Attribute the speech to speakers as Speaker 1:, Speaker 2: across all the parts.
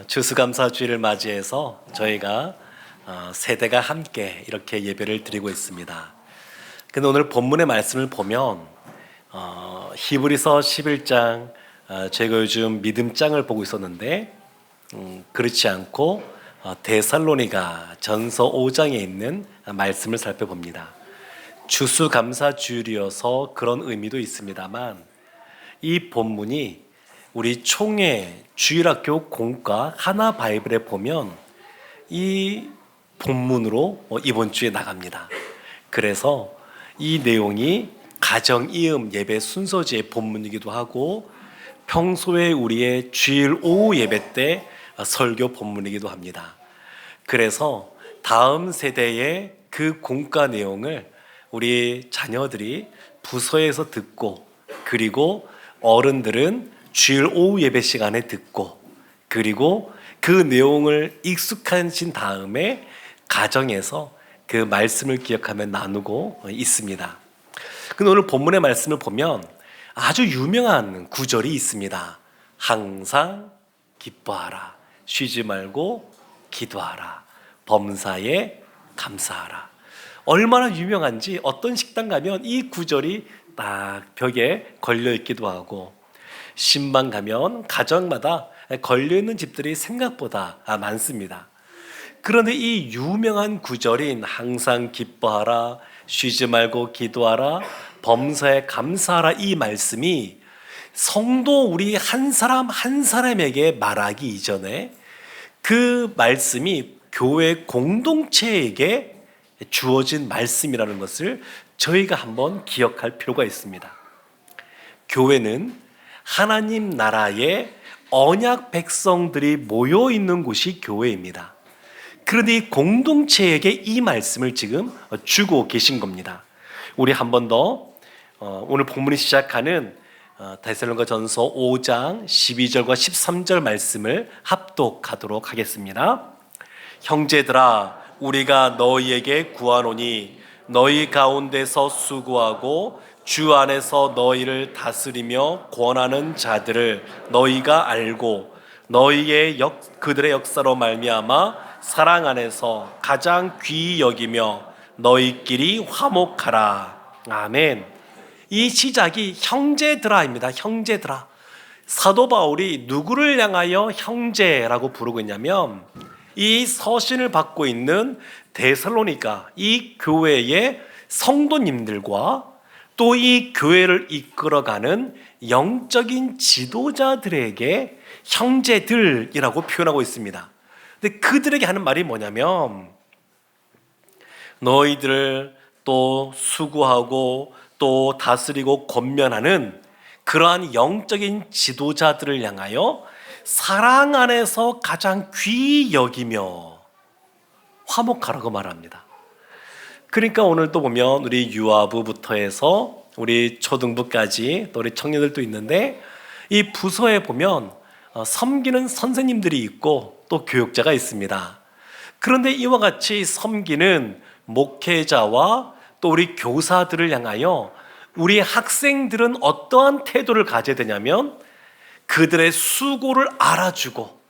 Speaker 1: 추수감사주일을 맞이해서 저희가 세대가 함께 이렇게 예배를 드리고 있습니다. 근데 오늘 본문의 말씀을 보면 히브리서 11장, 제가 요즘 믿음장을 보고 있었는데 그렇지 않고 데살로니가 전서 5장에 있는 말씀을 살펴봅니다. 추수감사주일이어서 그런 의미도 있습니다만 이 본문이 우리 총회 주일학교 공과 하나 바이블에 보면 이 본문으로 이번 주에 나갑니다. 그래서 이 내용이 가정 이음 예배 순서지의 본문이기도 하고 평소에 우리의 주일 오후 예배 때 설교 본문이기도 합니다. 그래서 다음 세대의 그 공과 내용을 우리 자녀들이 부서에서 듣고, 그리고 어른들은 주일 오후 예배 시간에 듣고, 그리고 그 내용을 익숙해진 다음에 가정에서 그 말씀을 기억하며 나누고 있습니다. 근데 오늘 본문의 말씀을 보면 아주 유명한 구절이 있습니다. 항상 기뻐하라, 쉬지 말고 기도하라, 범사에 감사하라. 얼마나 유명한지 어떤 식당 가면 이 구절이 딱 벽에 걸려 있기도 하고, 신방 가면 가정마다 걸려있는 집들이 생각보다 많습니다. 그런데 이 유명한 구절인 항상 기뻐하라, 쉬지 말고 기도하라, 범사에 감사하라, 이 말씀이 성도 우리 한 사람 한 사람에게 말하기 이전에 그 말씀이 교회 공동체에게 주어진 말씀이라는 것을 저희가 한번 기억할 필요가 있습니다. 교회는 하나님 나라의 언약 백성들이 모여 있는 곳이 교회입니다. 그런데 이 공동체에게 이 말씀을 지금 주고 계신 겁니다. 우리 한 번 더 오늘 본문이 시작하는 데살로니가전서 5장 12절과 13절 말씀을 합독하도록 하겠습니다. 형제들아, 우리가 너희에게 구하노니 너희 가운데서 수고하고 주 안에서 너희를 다스리며 권하는 자들을 너희가 알고 너희의 그들의 역사로 말미암아 사랑 안에서 가장 귀히 여기며 너희끼리 화목하라. 아멘. 이 시작이 형제들아입니다. 형제들아. 사도 바울이 누구를 향하여 형제라고 부르고 있냐면 이 서신을 받고 있는 데살로니가 이 교회의 성도님들과 또 이 교회를 이끌어가는 영적인 지도자들에게 형제들이라고 표현하고 있습니다. 근데 그들에게 하는 말이 뭐냐면 너희들을 또 수고하고 또 다스리고 권면하는 그러한 영적인 지도자들을 향하여 사랑 안에서 가장 귀히 여기며 화목하라고 말합니다. 그러니까 오늘도 보면 우리 유아부부터 해서 우리 초등부까지 또 우리 청년들도 있는데 이 부서에 보면 섬기는 선생님들이 있고 또 교육자가 있습니다. 그런데 이와 같이 섬기는 목회자와 또 우리 교사들을 향하여 우리 학생들은 어떠한 태도를 가져야 되냐면 그들의 수고를 알아주고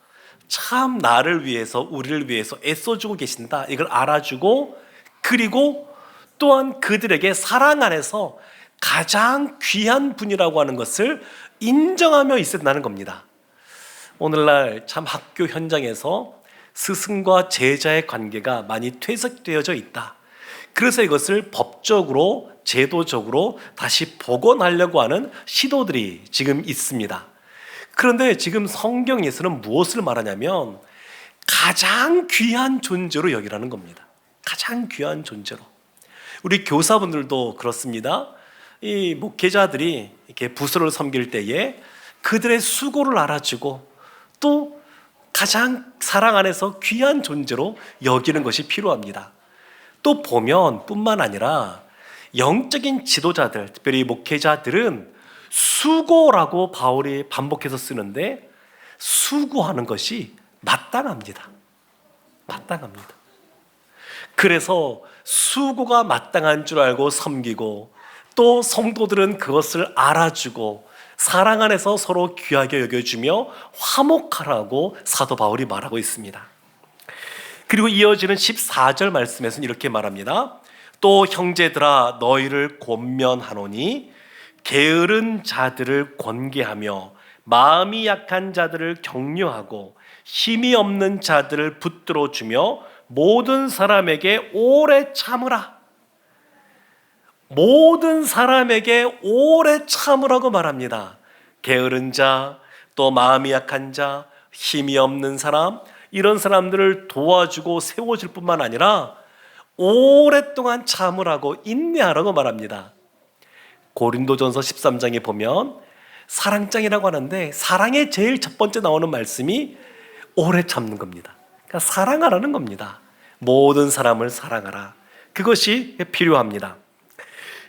Speaker 1: 참 나를 위해서 우리를 위해서 애써주고 계신다, 이걸 알아주고, 그리고 또한 그들에게 사랑 안에서 가장 귀한 분이라고 하는 것을 인정하며 있어야 된다는 겁니다. 오늘날 참 학교 현장에서 스승과 제자의 관계가 많이 퇴색되어져 있다. 그래서 이것을 법적으로 제도적으로 다시 복원하려고 하는 시도들이 지금 있습니다. 그런데 지금 성경에서는 무엇을 말하냐면 가장 귀한 존재로 여기라는 겁니다. 가장 귀한 존재로. 우리 교사분들도 그렇습니다. 이 목회자들이 이렇게 부서를 섬길 때에 그들의 수고를 알아주고 또 가장 사랑 안에서 귀한 존재로 여기는 것이 필요합니다. 또 보면 뿐만 아니라 영적인 지도자들, 특별히 목회자들은 수고라고 바울이 반복해서 쓰는데 수고하는 것이 마땅합니다. 마땅합니다. 그래서 수고가 마땅한 줄 알고 섬기고 또 성도들은 그것을 알아주고 사랑 안에서 서로 귀하게 여겨주며 화목하라고 사도 바울이 말하고 있습니다. 그리고 이어지는 14절 말씀에서는 이렇게 말합니다. 또 형제들아 너희를 권면하노니 게으른 자들을 권계하며 마음이 약한 자들을 격려하고 힘이 없는 자들을 붙들어 주며 모든 사람에게 오래 참으라. 모든 사람에게 오래 참으라고 말합니다. 게으른 자, 또 마음이 약한 자, 힘이 없는 사람, 이런 사람들을 도와주고 세워줄 뿐만 아니라 오랫동안 참으라고 인내하라고 말합니다. 고린도전서 13장에 보면 사랑장이라고 하는데 사랑의 제일 첫 번째 나오는 말씀이 오래 참는 겁니다. 그러니까 사랑하라는 겁니다. 모든 사람을 사랑하라. 그것이 필요합니다.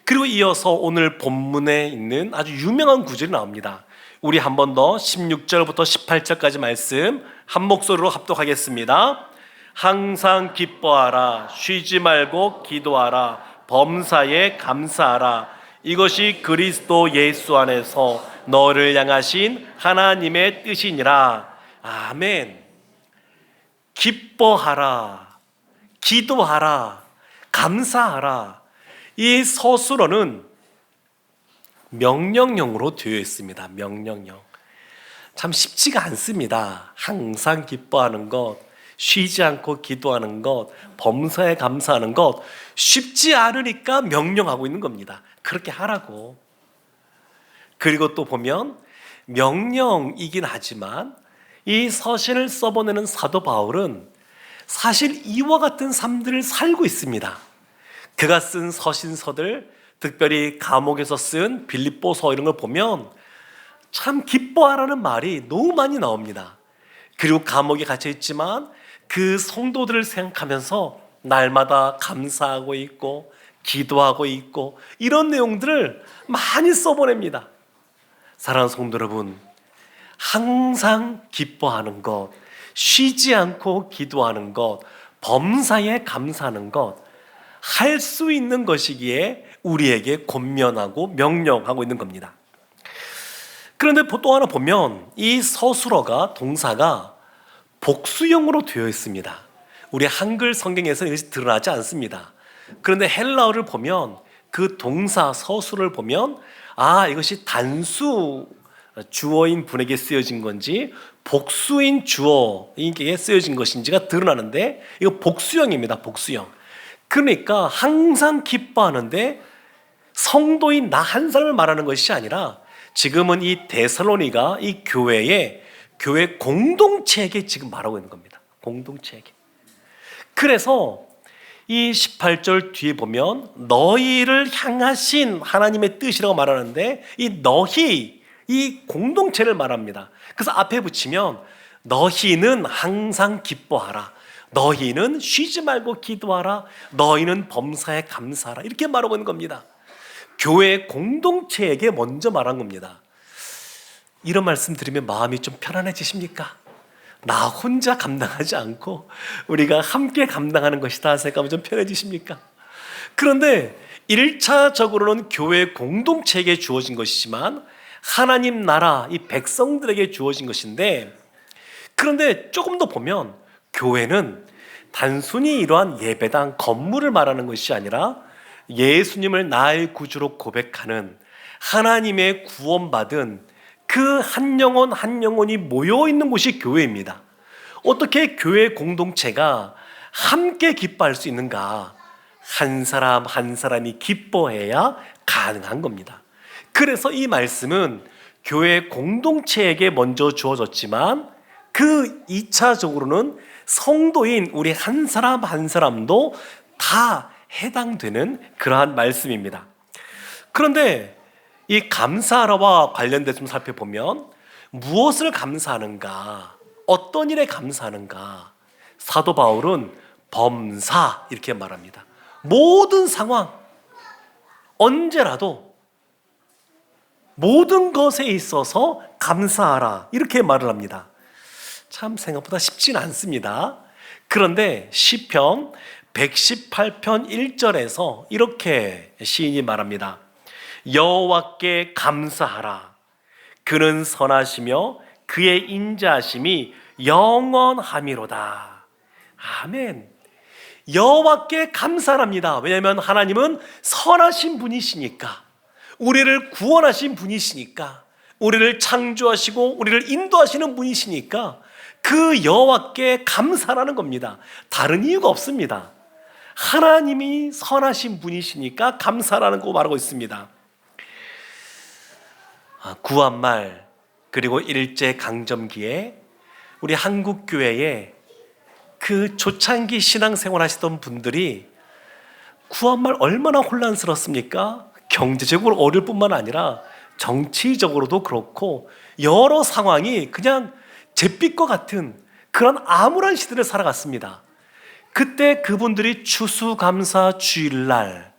Speaker 1: 그리고 이어서 오늘 본문에 있는 아주 유명한 구절이 나옵니다. 우리 한 번 더 16절부터 18절까지 말씀 한 목소리로 합독하겠습니다. 항상 기뻐하라. 쉬지 말고 기도하라. 범사에 감사하라. 이것이 그리스도 예수 안에서 너를 향하신 하나님의 뜻이니라. 아멘. 기뻐하라. 기도하라. 감사하라. 이 서술어는 명령형으로 되어 있습니다. 명령형. 참 쉽지가 않습니다. 항상 기뻐하는 것, 쉬지 않고 기도하는 것, 범사에 감사하는 것, 쉽지 않으니까 명령하고 있는 겁니다. 그렇게 하라고. 그리고 또 보면 명령이긴 하지만 이 서신을 써보내는 사도 바울은 사실 이와 같은 삶들을 살고 있습니다. 그가 쓴 서신서들, 특별히 감옥에서 쓴 빌립보서 이런 걸 보면 참 기뻐하라는 말이 너무 많이 나옵니다. 그리고 감옥에 갇혀 있지만 그 성도들을 생각하면서 날마다 감사하고 있고 기도하고 있고 이런 내용들을 많이 써보냅니다. 사랑하는 성도 여러분, 항상 기뻐하는 것, 쉬지 않고 기도하는 것, 범사에 감사하는 것, 할 수 있는 것이기에 우리에게 권면하고 명령하고 있는 겁니다. 그런데 또 하나 보면 이 서술어가 동사가 복수형으로 되어 있습니다. 우리 한글 성경에서는 이것이 드러나지 않습니다. 그런데 헬라어를 보면 그 동사 서술을 보면 이것이 단수 주어인 분에게 쓰여진 건지 복수인 주어인에게 쓰여진 것인지가 드러나는데 이거 복수형입니다. 복수형. 그러니까 항상 기뻐하는데 성도인 나 한 사람을 말하는 것이 아니라 지금은 이 데살로니가 이 교회 공동체에게 지금 말하고 있는 겁니다. 공동체에게. 그래서 이 18절 뒤에 보면 너희를 향하신 하나님의 뜻이라고 말하는데 이 너희, 이 공동체를 말합니다. 그래서 앞에 붙이면 너희는 항상 기뻐하라. 너희는 쉬지 말고 기도하라. 너희는 범사에 감사하라. 이렇게 말하고 있는 겁니다. 교회 공동체에게 먼저 말한 겁니다. 이런 말씀 들으면 마음이 좀 편안해지십니까? 나 혼자 감당하지 않고 우리가 함께 감당하는 것이다 생각하면 좀 편해지십니까? 그런데 1차적으로는 교회 공동체에게 주어진 것이지만 하나님 나라, 이 백성들에게 주어진 것인데, 그런데 조금 더 보면 교회는 단순히 이러한 예배당 건물을 말하는 것이 아니라 예수님을 나의 구주로 고백하는 하나님의 구원받은 그 한 영혼 한 영혼이 모여있는 곳이 교회입니다. 어떻게 교회 공동체가 함께 기뻐할 수 있는가? 한 사람 한 사람이 기뻐해야 가능한 겁니다. 그래서 이 말씀은 교회 공동체에게 먼저 주어졌지만 그 2차적으로는 성도인 우리 한 사람 한 사람도 다 해당되는 그러한 말씀입니다. 그런데 이 감사하라와 관련돼서 좀 살펴보면 무엇을 감사하는가, 어떤 일에 감사하는가, 사도 바울은 범사 이렇게 말합니다. 모든 상황, 언제라도 모든 것에 있어서 감사하라 이렇게 말을 합니다. 참 생각보다 쉽지는 않습니다. 그런데 시편 118편 1절에서 이렇게 시인이 말합니다. 여호와께 감사하라. 그는 선하시며 그의 인자하심이 영원함이로다. 아멘. 여호와께 감사합니다. 왜냐하면 하나님은 선하신 분이시니까, 우리를 구원하신 분이시니까, 우리를 창조하시고 우리를 인도하시는 분이시니까 그 여호와께 감사라는 겁니다. 다른 이유가 없습니다. 하나님이 선하신 분이시니까 감사라는 거 말하고 있습니다. 구한말 그리고 일제강점기에 우리 한국교회에 그 초창기 신앙생활 하시던 분들이 구한말 얼마나 혼란스럽습니까? 경제적으로 어려울 뿐만 아니라 정치적으로도 그렇고 여러 상황이 그냥 잿빛과 같은 그런 암울한 시대를 살아갔습니다. 그때 그분들이 추수감사 주일날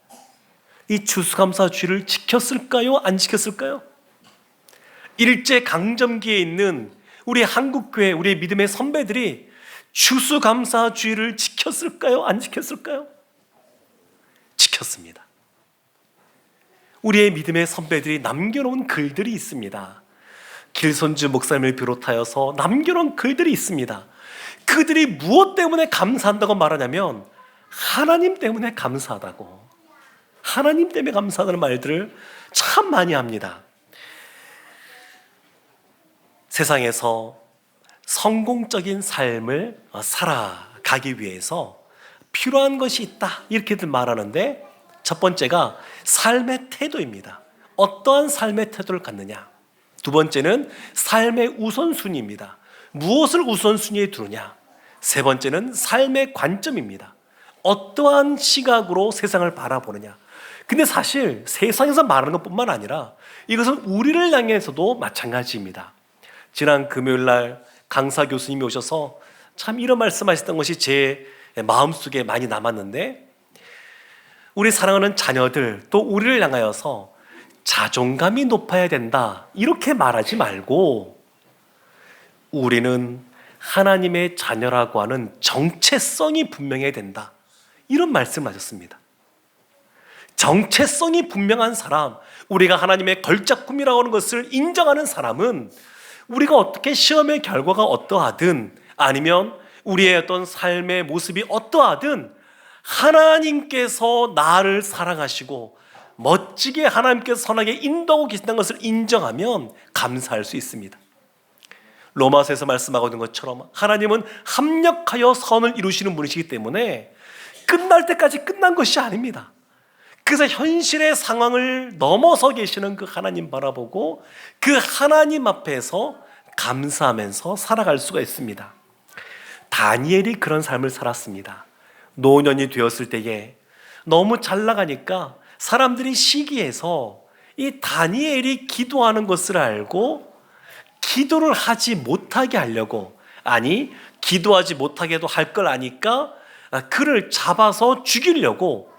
Speaker 1: 이 추수감사 주일을 지켰을까요? 안 지켰을까요? 일제강점기에 있는 우리 한국교회, 우리의 믿음의 선배들이 추수감사 주일을 지켰을까요? 안 지켰을까요? 지켰습니다. 우리의 믿음의 선배들이 남겨놓은 글들이 있습니다. 길손주 목사님을 비롯하여서 남겨놓은 글들이 있습니다. 그들이 무엇 때문에 감사한다고 말하냐면 하나님 때문에 감사하다고, 하나님 때문에 감사하다는 말들을 참 많이 합니다. 세상에서 성공적인 삶을 살아가기 위해서 필요한 것이 있다 이렇게들 말하는데, 첫 번째가 삶의 태도입니다. 어떠한 삶의 태도를 갖느냐. 두 번째는 삶의 우선순위입니다. 무엇을 우선순위에 두느냐. 세 번째는 삶의 관점입니다. 어떠한 시각으로 세상을 바라보느냐. 근데 사실 세상에서 말하는 것뿐만 아니라 이것은 우리를 향해서도 마찬가지입니다. 지난 금요일 날 강사 교수님이 오셔서 참 이런 말씀하셨던 것이 제 마음속에 많이 남았는데, 우리 사랑하는 자녀들 또 우리를 향하여서 자존감이 높아야 된다 이렇게 말하지 말고 우리는 하나님의 자녀라고 하는 정체성이 분명해야 된다 이런 말씀을 하셨습니다. 정체성이 분명한 사람, 우리가 하나님의 걸작품이라고 하는 것을 인정하는 사람은 우리가 어떻게 시험의 결과가 어떠하든 아니면 우리의 어떤 삶의 모습이 어떠하든 하나님께서 나를 사랑하시고 멋지게 하나님께서 선하게 인도하고 계신다는 것을 인정하면 감사할 수 있습니다. 로마서에서 말씀하고 있는 것처럼 하나님은 합력하여 선을 이루시는 분이시기 때문에 끝날 때까지 끝난 것이 아닙니다. 그래서 현실의 상황을 넘어서 계시는 그 하나님 바라보고 그 하나님 앞에서 감사하면서 살아갈 수가 있습니다. 다니엘이 그런 삶을 살았습니다. 노년이 되었을 때에 너무 잘 나가니까 사람들이 시기해서 이 다니엘이 기도하는 것을 알고 기도를 하지 못하게 하려고, 아니 기도하지 못하게도 할 걸 아니까 그를 잡아서 죽이려고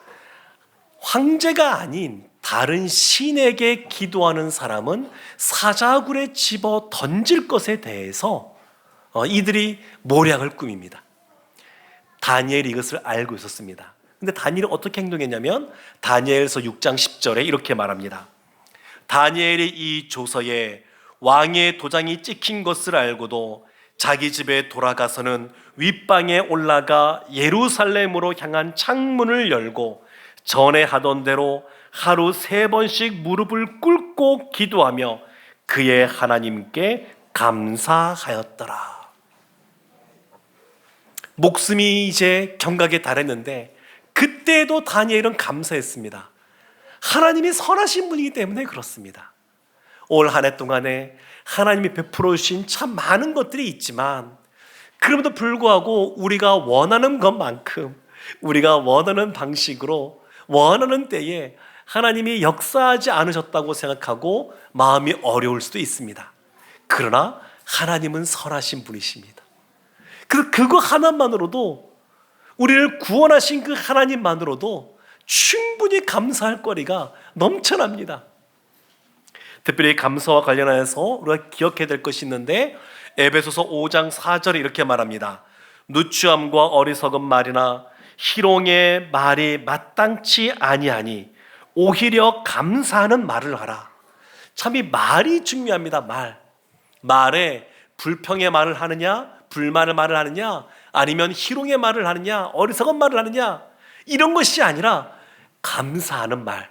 Speaker 1: 황제가 아닌 다른 신에게 기도하는 사람은 사자굴에 집어 던질 것에 대해서 이들이 모략을 꾸밉니다. 다니엘이 이것을 알고 있었습니다. 근데 다니엘이 어떻게 행동했냐면 다니엘서 6장 10절에 이렇게 말합니다. 다니엘이 이 조서에 왕의 도장이 찍힌 것을 알고도 자기 집에 돌아가서는 윗방에 올라가 예루살렘으로 향한 창문을 열고 전에 하던 대로 하루 3번씩 무릎을 꿇고 기도하며 그의 하나님께 감사하였더라. 목숨이 이제 경각에 달했는데 그때도 다니엘은 감사했습니다. 하나님이 선하신 분이기 때문에 그렇습니다. 올 한 해 동안에 하나님이 베풀어 주신 참 많은 것들이 있지만 그럼에도 불구하고 우리가 원하는 것만큼 우리가 원하는 방식으로 원하는 때에 하나님이 역사하지 않으셨다고 생각하고 마음이 어려울 수도 있습니다. 그러나 하나님은 선하신 분이십니다. 그래서 그거 하나만으로도, 우리를 구원하신 그 하나님만으로도 충분히 감사할 거리가 넘쳐납니다. 특별히 감사와 관련해서 우리가 기억해야 될 것이 있는데 에베소서 5장 4절에 이렇게 말합니다. 누추함과 어리석은 말이나 희롱의 말이 마땅치 아니하니 오히려 감사하는 말을 하라. 참 이 말이 중요합니다. 말에 불평의 말을 하느냐, 불만의 말을 하느냐, 아니면 희롱의 말을 하느냐, 어리석은 말을 하느냐, 이런 것이 아니라 감사하는 말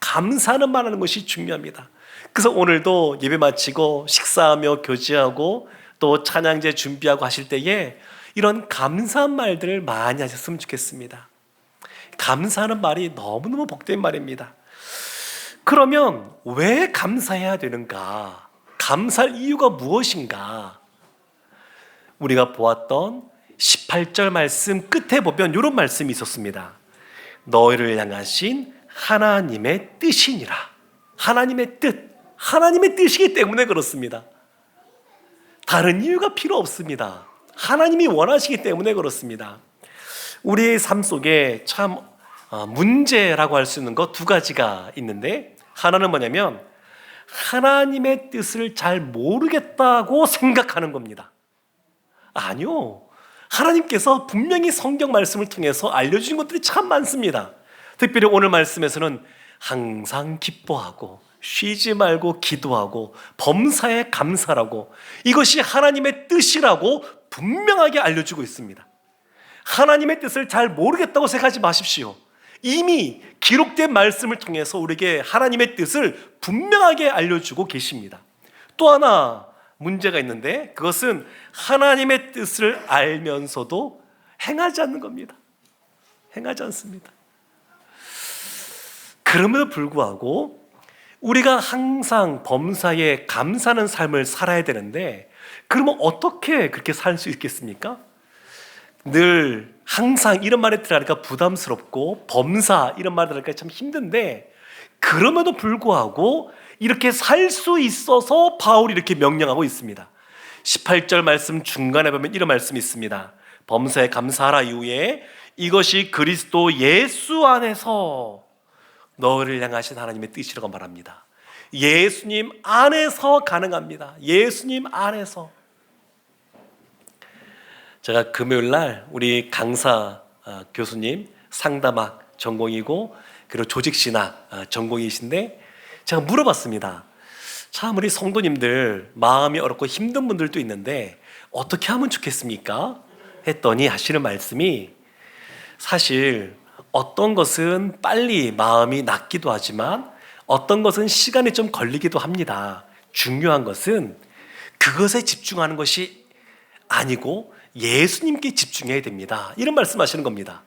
Speaker 1: 하는 것이 중요합니다. 그래서 오늘도 예배 마치고 식사하며 교제하고 또 찬양제 준비하고 하실 때에 이런 감사한 말들을 많이 하셨으면 좋겠습니다. 감사하는 말이 너무너무 복된 말입니다. 그러면 왜 감사해야 되는가? 감사할 이유가 무엇인가? 우리가 보았던 18절 말씀 끝에 보면 이런 말씀이 있었습니다. 너희를 향하신 하나님의 뜻이니라. 하나님의 뜻, 하나님의 뜻이기 때문에 그렇습니다. 다른 이유가 필요 없습니다. 하나님이 원하시기 때문에 그렇습니다. 우리의 삶 속에 참 문제라고 할 수 있는 것 두 가지가 있는데, 하나는 뭐냐면 하나님의 뜻을 잘 모르겠다고 생각하는 겁니다. 아니요, 하나님께서 분명히 성경 말씀을 통해서 알려주신 것들이 참 많습니다. 특별히 오늘 말씀에서는 항상 기뻐하고 쉬지 말고 기도하고 범사에 감사라고, 이것이 하나님의 뜻이라고 분명하게 알려주고 있습니다. 하나님의 뜻을 잘 모르겠다고 생각하지 마십시오. 이미 기록된 말씀을 통해서 우리에게 하나님의 뜻을 분명하게 알려주고 계십니다. 또 하나 문제가 있는데, 그것은 하나님의 뜻을 알면서도 행하지 않는 겁니다. 행하지 않습니다. 그럼에도 불구하고 우리가 항상 범사에 감사하는 삶을 살아야 되는데, 그러면 어떻게 그렇게 살 수 있겠습니까? 늘 항상 이런 말에 들어가니까 부담스럽고 범사 이런 말에 들어가니까 참 힘든데, 그럼에도 불구하고 이렇게 살 수 있어서 바울이 이렇게 명령하고 있습니다. 18절 말씀 중간에 보면 이런 말씀이 있습니다. 범사에 감사하라 이후에 이것이 그리스도 예수 안에서 너를 향하신 하나님의 뜻이라고 말합니다. 예수님 안에서 가능합니다. 예수님 안에서. 제가 금요일날 우리 강사 교수님 상담학 전공이고 그리고 조직신학 전공이신데, 제가 물어봤습니다. 참 우리 성도님들 마음이 어렵고 힘든 분들도 있는데 어떻게 하면 좋겠습니까? 했더니 하시는 말씀이, 사실 어떤 것은 빨리 마음이 낫기도 하지만 어떤 것은 시간이 좀 걸리기도 합니다. 중요한 것은 그것에 집중하는 것이 아니고 예수님께 집중해야 됩니다. 이런 말씀하시는 겁니다.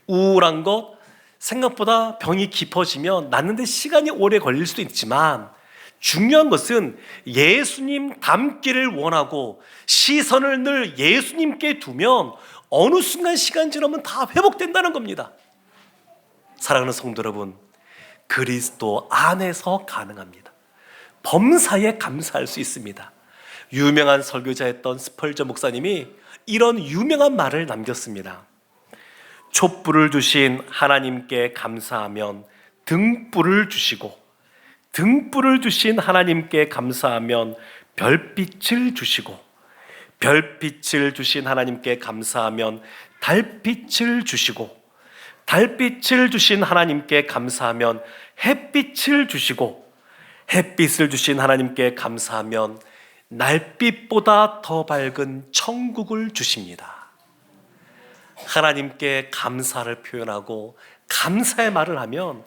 Speaker 1: 우울한 것, 생각보다 병이 깊어지면 낫는데 시간이 오래 걸릴 수도 있지만 중요한 것은 예수님 닮기를 원하고 시선을 늘 예수님께 두면 어느 순간 시간 지나면 다 회복된다는 겁니다. 사랑하는 성도 여러분, 그리스도 안에서 가능합니다. 범사에 감사할 수 있습니다. 유명한 설교자였던 스펄전 목사님이 이런 유명한 말을 남겼습니다. 촛불을 주신 하나님께 감사하면 등불을 주시고, 등불을 주신 하나님께 감사하면 별빛을 주시고, 별빛을 주신 하나님께 감사하면 달빛을 주시고, 달빛을 주신 하나님께 감사하면 햇빛을 주시고, 햇빛을 주신 하나님께 감사하면 날빛보다 더 밝은 천국을 주십니다. 하나님께 감사를 표현하고 감사의 말을 하면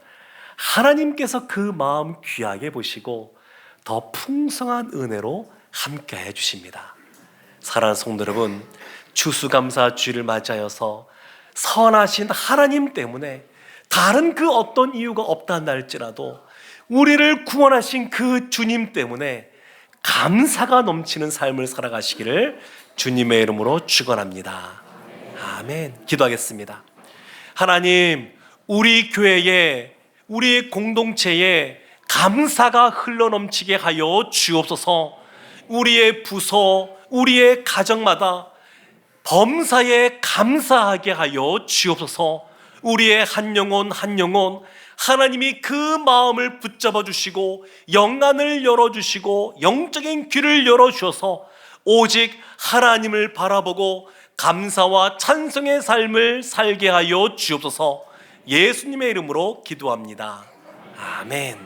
Speaker 1: 하나님께서 그 마음 귀하게 보시고 더 풍성한 은혜로 함께 해주십니다. 사랑하는 성도 여러분, 추수감사 주일을 맞이하여서 선하신 하나님 때문에 다른 그 어떤 이유가 없다 할지라도 우리를 구원하신 그 주님 때문에 감사가 넘치는 삶을 살아가시기를 주님의 이름으로 축원합니다. 아멘. 기도하겠습니다. 하나님, 우리 교회에, 우리 공동체에 감사가 흘러넘치게 하여 주옵소서. 우리의 부서, 우리의 가정마다 범사에 감사하게 하여 주옵소서. 우리의 한 영혼 한 영혼 하나님이 그 마음을 붙잡아 주시고 영안을 열어주시고 영적인 귀를 열어주셔서 오직 하나님을 바라보고 감사와 찬송의 삶을 살게 하여 주옵소서. 예수님의 이름으로 기도합니다. 아멘.